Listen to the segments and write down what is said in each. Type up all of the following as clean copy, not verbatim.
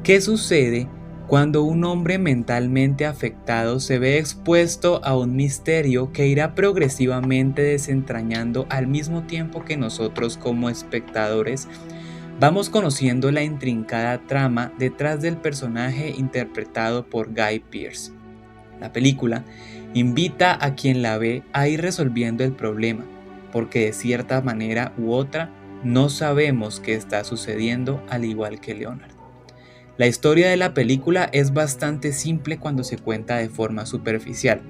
¿Qué sucede cuando un hombre mentalmente afectado se ve expuesto a un misterio que irá progresivamente desentrañando al mismo tiempo que nosotros como espectadores vamos conociendo la intrincada trama detrás del personaje interpretado por Guy Pearce? La película invita a quien la ve a ir resolviendo el problema, porque de cierta manera u otra no sabemos qué está sucediendo, al igual que Leonard. La historia de la película es bastante simple cuando se cuenta de forma superficial.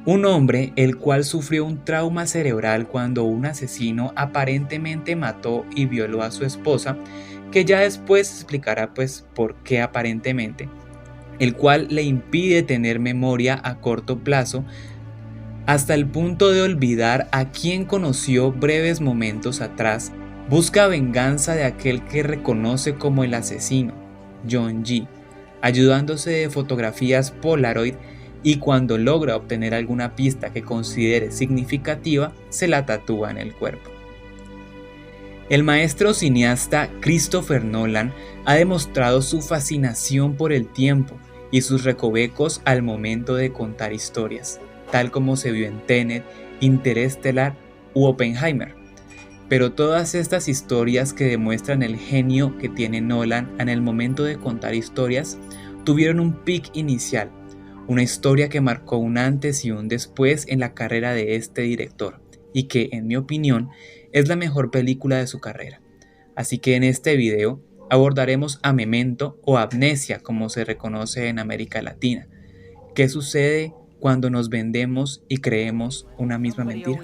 Un hombre el cual sufrió un trauma cerebral cuando un asesino aparentemente mató y violó a su esposa, que ya después explicará por qué aparentemente, el cual le impide tener memoria a corto plazo hasta el punto de olvidar a quien conoció breves momentos atrás. Busca venganza de aquel que reconoce como el asesino, John G., ayudándose de fotografías Polaroid, y cuando logra obtener alguna pista que considere significativa, se la tatúa en el cuerpo. El maestro cineasta Christopher Nolan ha demostrado su fascinación por el tiempo y sus recovecos al momento de contar historias, tal como se vio en Tenet, Interestelar u Oppenheimer. Pero todas estas historias que demuestran el genio que tiene Nolan en el momento de contar historias tuvieron un pic inicial, una historia que marcó un antes y un después en la carrera de este director y que, en mi opinión, es la mejor película de su carrera. Así que en este video abordaremos a Memento, o Amnesia como se reconoce en América Latina. ¿Qué sucede cuando nos vendemos y creemos una misma mentira?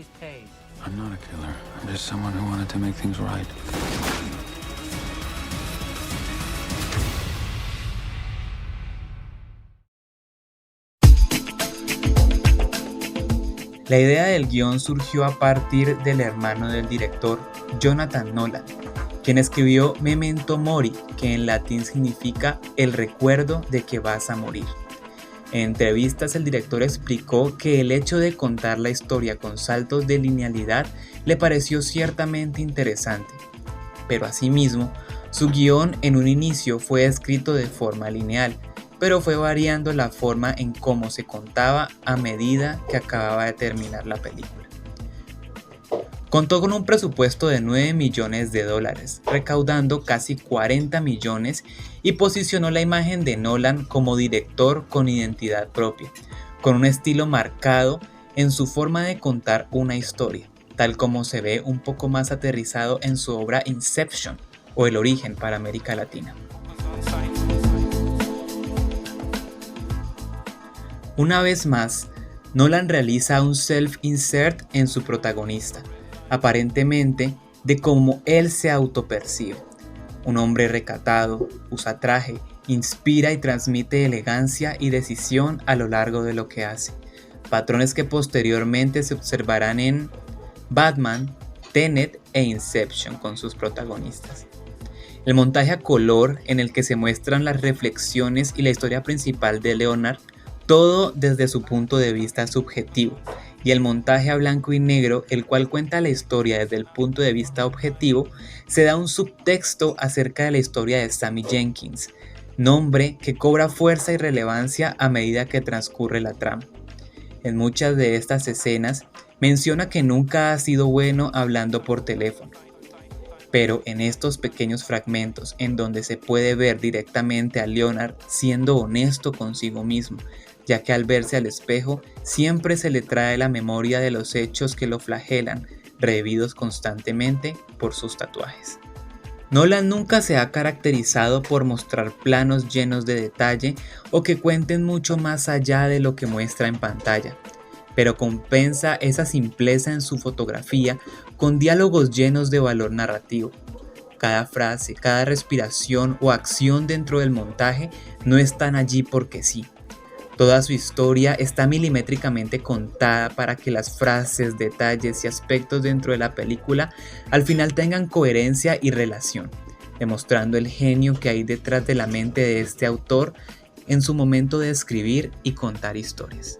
I'm not a killer. I'm just someone who wanted to make things right. La idea del guión surgió a partir del hermano del director, Jonathan Nolan, quien escribió Memento Mori, que en latín significa el recuerdo de que vas a morir. En entrevistas el director explicó que el hecho de contar la historia con saltos de linealidad le pareció ciertamente interesante, pero asimismo su guión en un inicio fue escrito de forma lineal, pero fue variando la forma en cómo se contaba a medida que acababa de terminar la película. Contó con un presupuesto de $9 millones, recaudando casi 40 millones, y posicionó la imagen de Nolan como director con identidad propia, con un estilo marcado en su forma de contar una historia, tal como se ve un poco más aterrizado en su obra Inception, o El Origen para América Latina. Una vez más, Nolan realiza un self-insert en su protagonista, aparentemente de cómo él se autopercibe. Un hombre recatado, usa traje, inspira y transmite elegancia y decisión a lo largo de lo que hace, patrones que posteriormente se observarán en Batman, Tenet e Inception con sus protagonistas. El montaje a color en el que se muestran las reflexiones y la historia principal de Leonard, todo desde su punto de vista subjetivo, y el montaje a blanco y negro, el cual cuenta la historia desde el punto de vista objetivo, se da un subtexto acerca de la historia de Sammy Jenkins, nombre que cobra fuerza y relevancia a medida que transcurre la trama. En muchas de estas escenas menciona que nunca ha sido bueno hablando por teléfono, pero en estos pequeños fragmentos en donde se puede ver directamente a Leonard siendo honesto consigo mismo, ya que al verse al espejo siempre se le trae la memoria de los hechos que lo flagelan, revividos constantemente por sus tatuajes. Nolan nunca se ha caracterizado por mostrar planos llenos de detalle o que cuenten mucho más allá de lo que muestra en pantalla, pero compensa esa simpleza en su fotografía con diálogos llenos de valor narrativo. Cada frase, cada respiración o acción dentro del montaje no están allí porque sí. Toda su historia está milimétricamente contada para que las frases, detalles y aspectos dentro de la película al final tengan coherencia y relación, demostrando el genio que hay detrás de la mente de este autor en su momento de escribir y contar historias.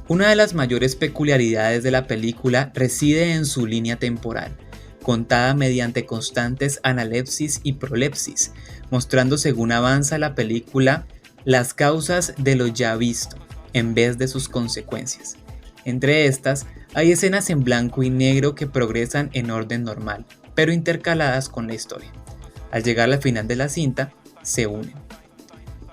Una de las mayores peculiaridades de la película reside en su línea temporal, contada mediante constantes analepsis y prolepsis, mostrando según avanza la película las causas de lo ya visto, en vez de sus consecuencias. Entre estas, hay escenas en blanco y negro que progresan en orden normal, pero intercaladas con la historia. Al llegar al final de la cinta, se unen.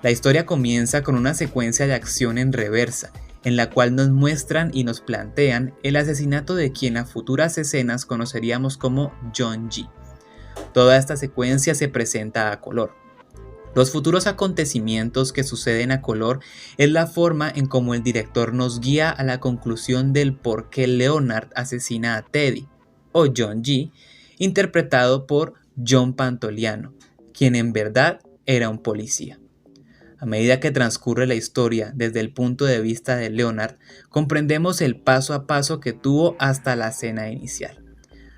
La historia comienza con una secuencia de acción en reversa, en la cual nos muestran y nos plantean el asesinato de quien a futuras escenas conoceríamos como John G. Toda esta secuencia se presenta a color. Los futuros acontecimientos que suceden a color es la forma en cómo el director nos guía a la conclusión del por qué Leonard asesina a Teddy, o John G., interpretado por John Pantoliano, quien en verdad era un policía. A medida que transcurre la historia desde el punto de vista de Leonard, comprendemos el paso a paso que tuvo hasta la escena inicial,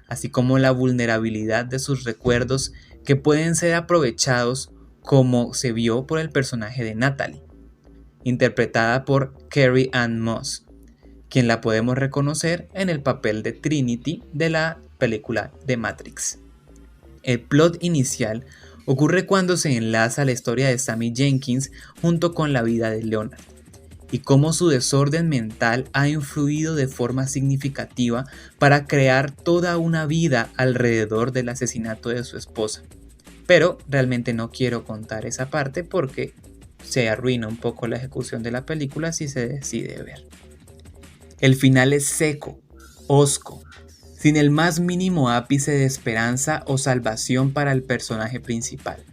así como la vulnerabilidad de sus recuerdos que pueden ser aprovechados, como se vio por el personaje de Natalie, interpretada por Carrie-Anne Moss, quien la podemos reconocer en el papel de Trinity de la película de Matrix. El plot inicial ocurre cuando se enlaza la historia de Sammy Jenkins junto con la vida de Leonard, y cómo su desorden mental ha influido de forma significativa para crear toda una vida alrededor del asesinato de su esposa. Pero realmente no quiero contar esa parte porque se arruina un poco la ejecución de la película si se decide ver. El final es seco, hosco, sin el más mínimo ápice de esperanza o salvación para el personaje principal,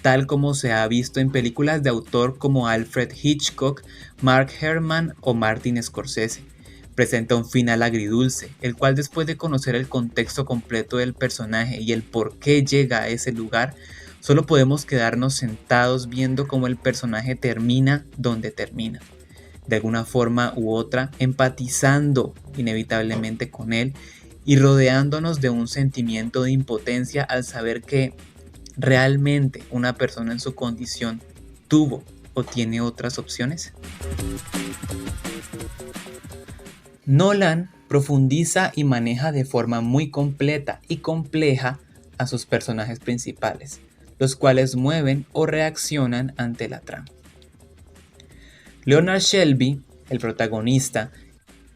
tal como se ha visto en películas de autor como Alfred Hitchcock, Mark Herman o Martin Scorsese. Presenta un final agridulce, el cual después de conocer el contexto completo del personaje y el por qué llega a ese lugar, solo podemos quedarnos sentados viendo cómo el personaje termina donde termina. De alguna forma u otra, empatizando inevitablemente con él y rodeándonos de un sentimiento de impotencia al saber que realmente una persona en su condición tuvo o tiene otras opciones. Nolan profundiza y maneja de forma muy completa y compleja a sus personajes principales, los cuales mueven o reaccionan ante la trama. Leonard Shelby, el protagonista,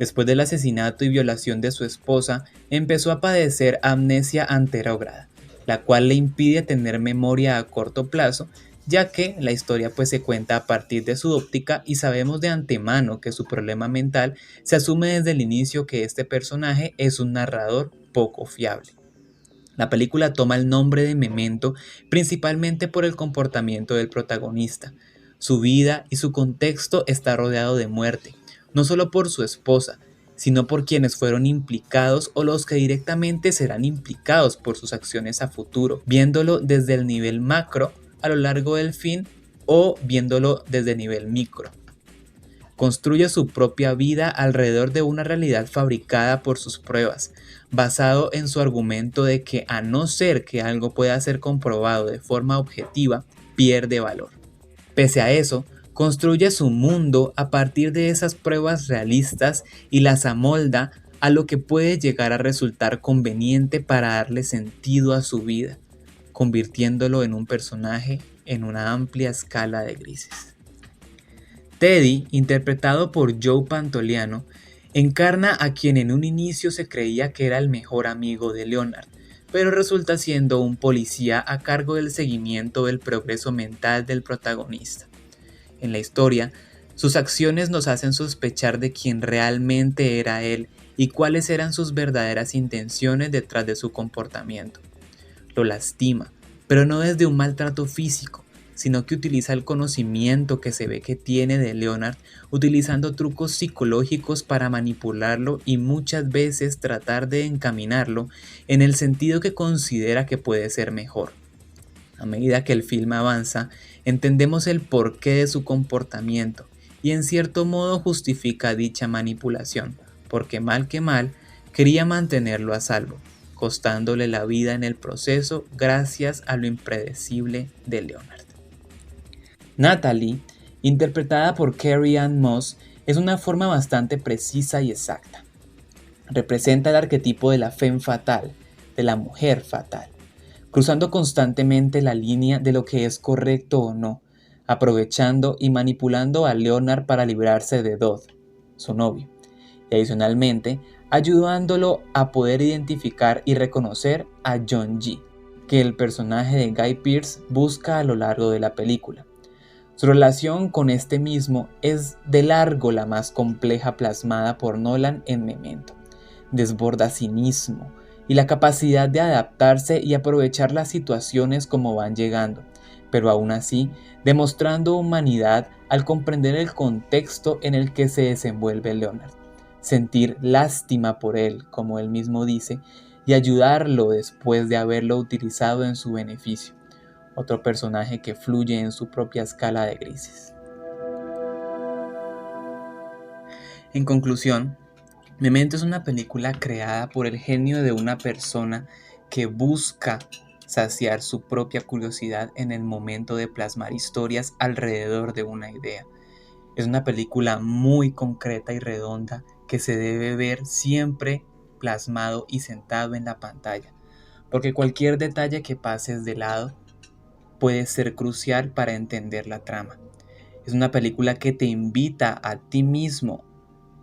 después del asesinato y violación de su esposa, empezó a padecer amnesia anterógrada, la cual le impide tener memoria a corto plazo, ya que la historia se cuenta a partir de su óptica y sabemos de antemano que su problema mental se asume desde el inicio que este personaje es un narrador poco fiable. La película toma el nombre de Memento principalmente por el comportamiento del protagonista. Su vida y su contexto está rodeado de muerte, no solo por su esposa, sino por quienes fueron implicados o los que directamente serán implicados por sus acciones a futuro, viéndolo desde el nivel macro a lo largo del film o viéndolo desde el nivel micro. Construye su propia vida alrededor de una realidad fabricada por sus pruebas, basado en su argumento de que a no ser que algo pueda ser comprobado de forma objetiva, pierde valor. Pese a eso, construye su mundo a partir de esas pruebas realistas y las amolda a lo que puede llegar a resultar conveniente para darle sentido a su vida, convirtiéndolo en un personaje en una amplia escala de grises. Teddy, interpretado por Joe Pantoliano, encarna a quien en un inicio se creía que era el mejor amigo de Leonard, pero resulta siendo un policía a cargo del seguimiento del progreso mental del protagonista. En la historia, sus acciones nos hacen sospechar de quién realmente era él y cuáles eran sus verdaderas intenciones detrás de su comportamiento. Lo lastima, pero no desde un maltrato físico, sino que utiliza el conocimiento que se ve que tiene de Leonard, utilizando trucos psicológicos para manipularlo y muchas veces tratar de encaminarlo en el sentido que considera que puede ser mejor. A medida que el film avanza, entendemos el porqué de su comportamiento y en cierto modo justifica dicha manipulación, porque mal que mal quería mantenerlo a salvo, costándole la vida en el proceso gracias a lo impredecible de Leonard. Natalie, interpretada por Carrie-Anne Moss, es una forma bastante precisa y exacta. Representa el arquetipo de la femme fatale, de la mujer fatal, cruzando constantemente la línea de lo que es correcto o no, aprovechando y manipulando a Leonard para librarse de Dodd, su novio, y adicionalmente ayudándolo a poder identificar y reconocer a John G., que el personaje de Guy Pearce busca a lo largo de la película. Su relación con este mismo es de largo la más compleja plasmada por Nolan en Memento. Desborda cinismo y la capacidad de adaptarse y aprovechar las situaciones como van llegando, pero aún así demostrando humanidad al comprender el contexto en el que se desenvuelve Leonard, sentir lástima por él, como él mismo dice, y ayudarlo después de haberlo utilizado en su beneficio. Otro personaje que fluye en su propia escala de grises. En conclusión, Memento es una película creada por el genio de una persona que busca saciar su propia curiosidad en el momento de plasmar historias alrededor de una idea. Es una película muy concreta y redonda que se debe ver siempre plasmado y sentado en la pantalla, porque cualquier detalle que pases de lado puede ser crucial para entender la trama. Es una película que te invita a ti mismo,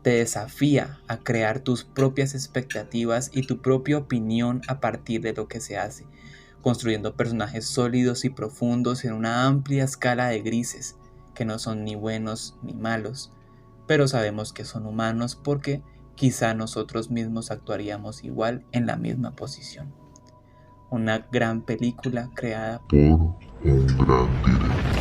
te desafía a crear tus propias expectativas y tu propia opinión a partir de lo que se hace, construyendo personajes sólidos y profundos en una amplia escala de grises, que no son ni buenos ni malos, pero sabemos que son humanos porque quizá nosotros mismos actuaríamos igual en la misma posición. Una gran película creada por un gran director.